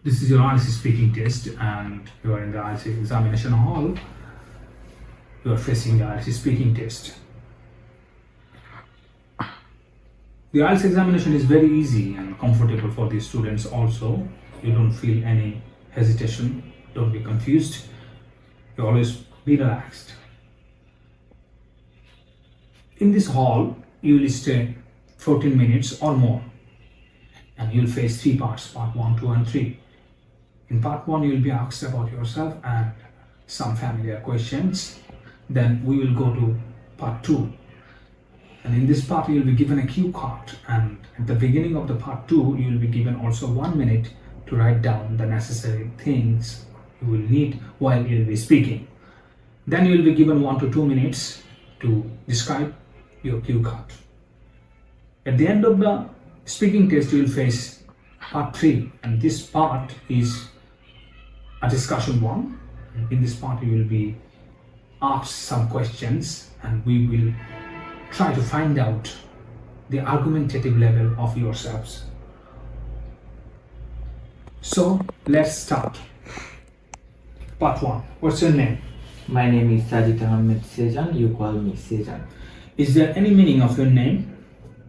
This is your IELTS speaking test, and you are in the IELTS examination hall. You are facing the IELTS speaking test. The IELTS examination is very easy and comfortable for the students also. You don't feel any hesitation, don't be confused. You always be relaxed. In this hall, you will stay 14 minutes or more, and you'll face three parts, part 1, 2 and 3. In part 1, you'll be asked about yourself and some familiar questions. Then we will go to part 2. And in this part, you'll be given a cue card. And at the beginning of the part 2, you'll be given also 1 minute to write down the necessary things you will need while you'll be speaking. Then you'll be given 1 to 2 minutes to describe your cue card. At the end of the speaking test, you will face part 3. And this part is a discussion one. In this part, you will be asked some questions, and we will try to find out the argumentative level of yourselves. So let's start. Part 1. What's your name? My name is Sajid Ahmed Sejan. You call me Sejan. Is there any meaning of your name?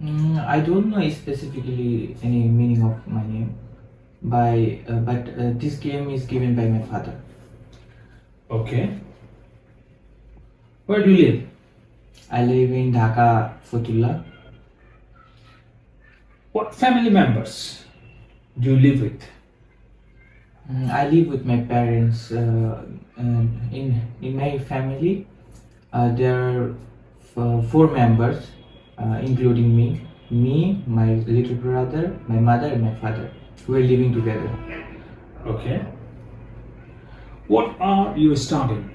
I don't know specifically any meaning of my name, but this game is given by my father. Okay. Where do you live? I live in Dhaka, Fotullah. What family members do you live with? I live with my parents. In my family, there are 4 members, including me, my little brother, my mother, and my father. We are living together. Okay. What are you studying?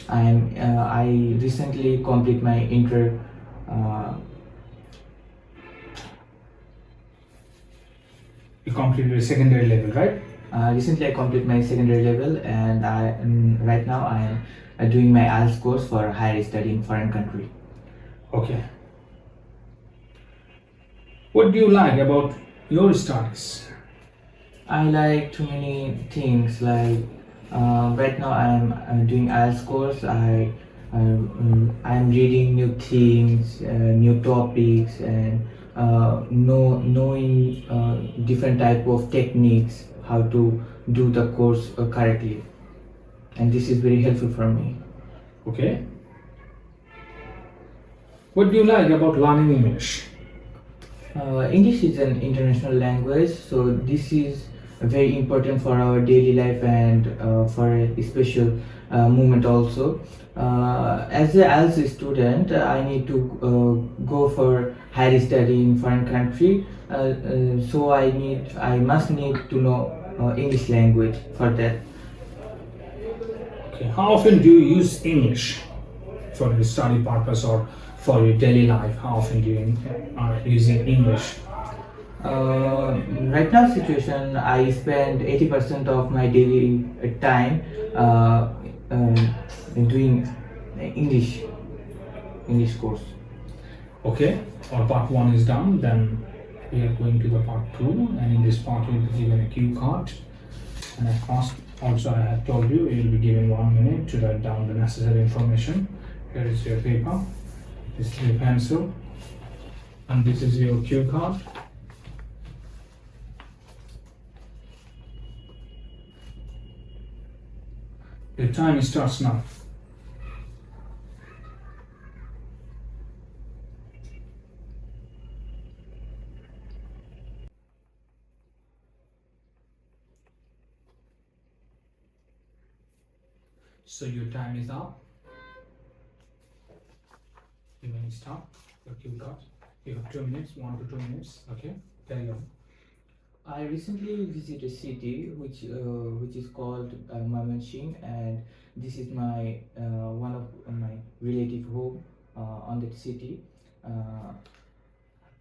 I recently complete my inter. You completed a secondary level, right? Recently, I completed my secondary level, and right now I am doing my IELTS course for higher study in foreign country. Okay. What do you like about your studies? I like too many things. Like right now, I am doing IELTS course. I am reading new things, new topics, and knowing different type of techniques, how to do the course correctly, and this is very helpful for me. Okay. What do you like about learning English? English is an international language, so this is very important for our daily life and for a special moment also. As a IELTS student, I need to go for higher study in foreign country, so I must need to know English language for that. Okay. How often do you use English for your study purpose or for your daily life? How often do you are using English? Right now situation, I spend 80% of my daily time doing English course. Okay. Our part 1 is done. Then we are going to the part 2, and in this part you will be given a cue card. And of course, also I have told you you will be given 1 minute to write down the necessary information. Here is your paper. This is your pencil, and this is your cue card. Your time starts now. So your time is up. You may stop your cue card. You have 2 minutes, 1 to 2 minutes. Okay, carry on. I recently visited a city which is called Mymensingh, and this is my one of my relative home on that city.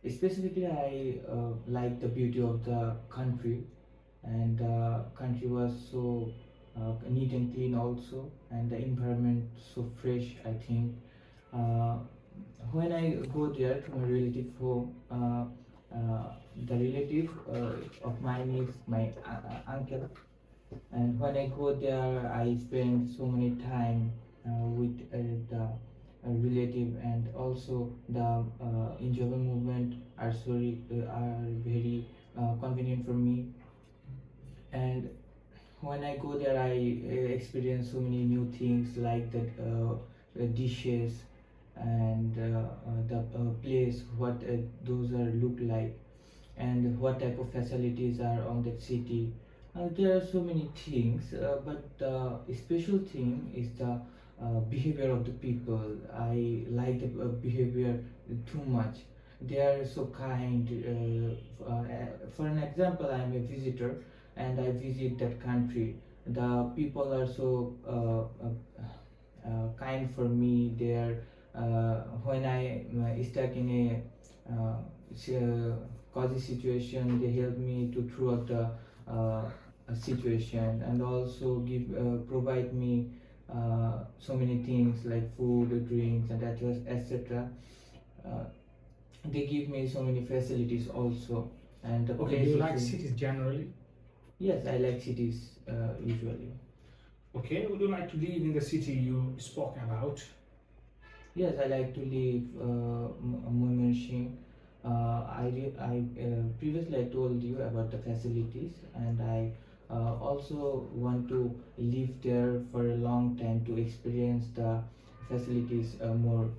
Specifically, I like the beauty of the country, and the country was so neat and clean also, and the environment so fresh, I think. When I go there to my relative home, The relative of mine is my uncle, and when I go there, I spend so many time with the relative, and also the enjoyable movement are are very convenient for me. And when I go there, I experience so many new things like the dishes and the place, what those are look like, and what type of facilities are on that city. There are so many things, but the special thing is the behavior of the people. I like the behavior too much. They are so kind. For an example, I am a visitor and I visit that country. The people are so kind for me. They are when I stuck in a cozy situation, they help me to throughout the situation, and also give provide me so many things like food, drinks, and etc. Uh, they give me so many facilities also, and the Okay, place do you is like cities generally? yes, I like cities usually. Okay, would you like to live in the city you spoke about? Yes, I like to live Mumbai. Previously I told you about the facilities, and I also want to live there for a long time to experience the facilities more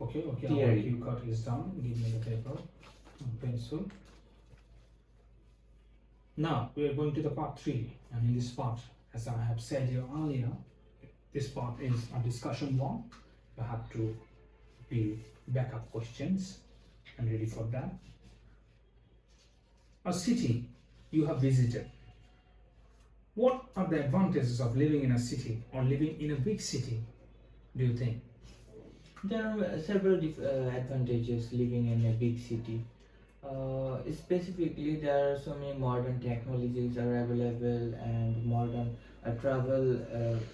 Okay, okay, our clearly. cue card is done. Give me the paper and pencil. Now we are going to the part 3, and in this part, as I have said here earlier, this part is a discussion one. You have to be backup questions and ready for that. A city you have visited. What are the advantages of living in a city or living in a big city, do you think? There are several advantages living in a big city. Specifically, there are so many modern technologies are available, and modern travel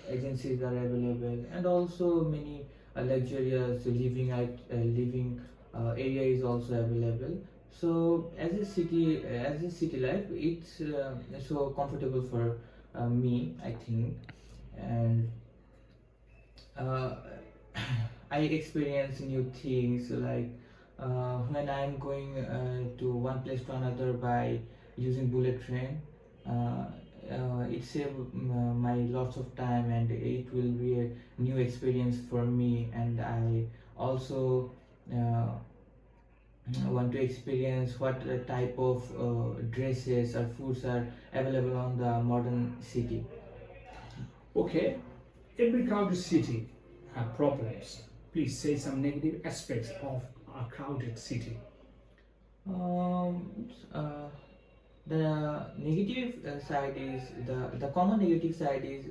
agencies are available, and also many luxurious living area is also available. So, as a city life, it's so comfortable for me, I think, and uh, I experience new things like when I'm going to one place to another by using bullet train. It saves my lots of time, and it will be a new experience for me. And I also uh, want to experience what type of dresses or foods are available on the modern city. Okay, every crowded city have problems. Please say some negative aspects of a crowded city. Um, uh, the negative side is the common negative side is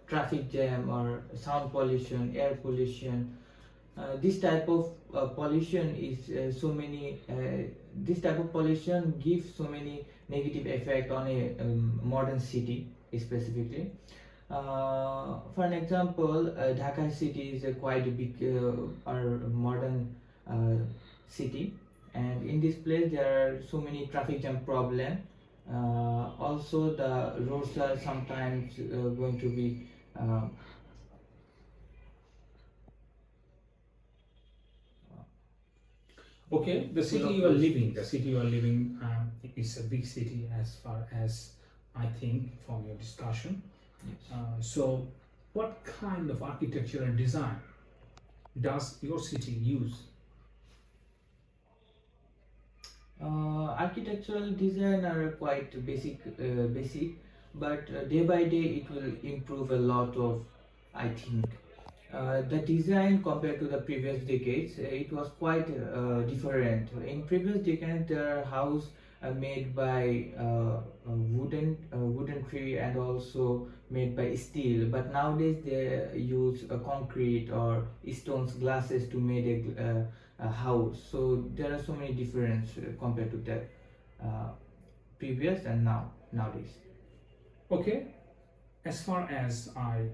traffic jam or sound pollution, air pollution. This type of pollution is so many. This type of pollution gives so many negative effect on a modern city specifically. For an example, Dhaka city is a quite a big or modern city, and in this place there are so many traffic jam problem. Also, the roads are sometimes going to be Okay, the full city of you are those living, things. is a big city as far as I think from your discussion. Yes. So, what kind of architectural design does your city use? Architectural design are quite basic, but day by day it will improve a lot of, I think. The design compared to the previous decades, it was quite different. In previous decades, there are houses made by wooden tree, and also made by steel. But nowadays they use concrete or stones, glasses to make a house. So there are so many difference compared to that uh, previous and nowadays. Okay, as far as I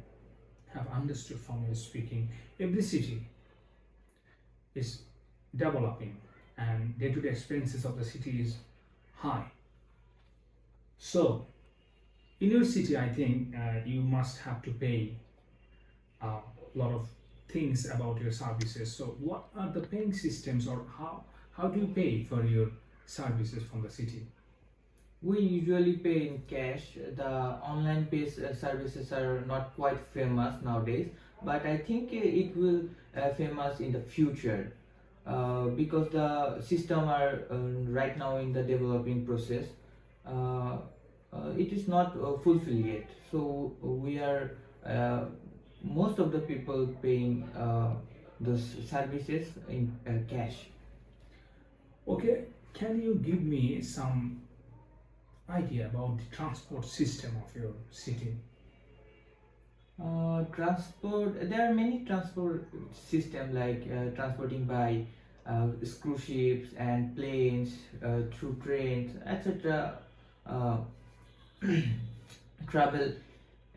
have understood from your speaking, every city is developing and day-to-day expenses of the city is high. So in your city, I think you must have to pay a lot of things about your services. So what are the paying systems, or how do you pay for your services from the city? We usually pay in cash. The online based services are not quite famous nowadays, but I think it will famous in the future because the system are right now in the developing process. It is not fulfilled yet, so we are most of the people paying those services in cash. Okay, can you give me some idea about the transport system of your city? Transport. There are many transport system like transporting by cruise ships and planes, through trains, etc. Uh, Travel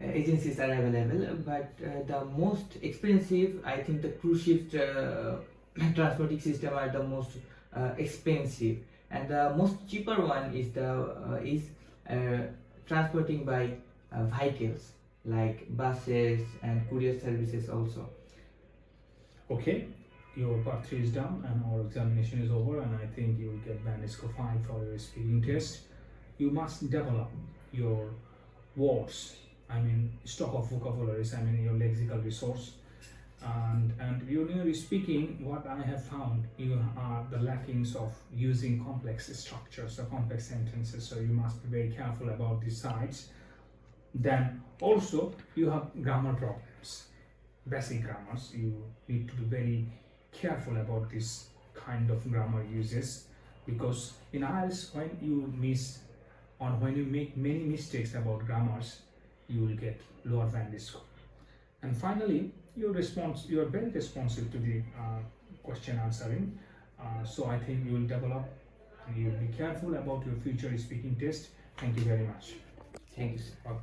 agencies are available, but the most expensive, I think, the cruise ships transporting system are the most expensive, and the most cheaper one is the transporting by vehicles like buses and courier services also. Okay, your part 3 is done and our examination is over, and I think you will get band score 5 for your speaking test. You must develop your words, I mean stock of vocabularies, I mean your lexical resource, and when you're speaking, what I have found, you are the lackings of using complex structures or complex sentences, so you must be very careful about these sides. Then also you have grammar problems, basic grammars. You need to be very careful about this kind of grammar uses, because in IELTS, when you miss or when you make many mistakes about grammars, you will get lower band score. And finally, you are very responsive to the question answering. So I think you will develop and you will be careful about your future speaking test. Thank you very much. Thank you, sir. Okay.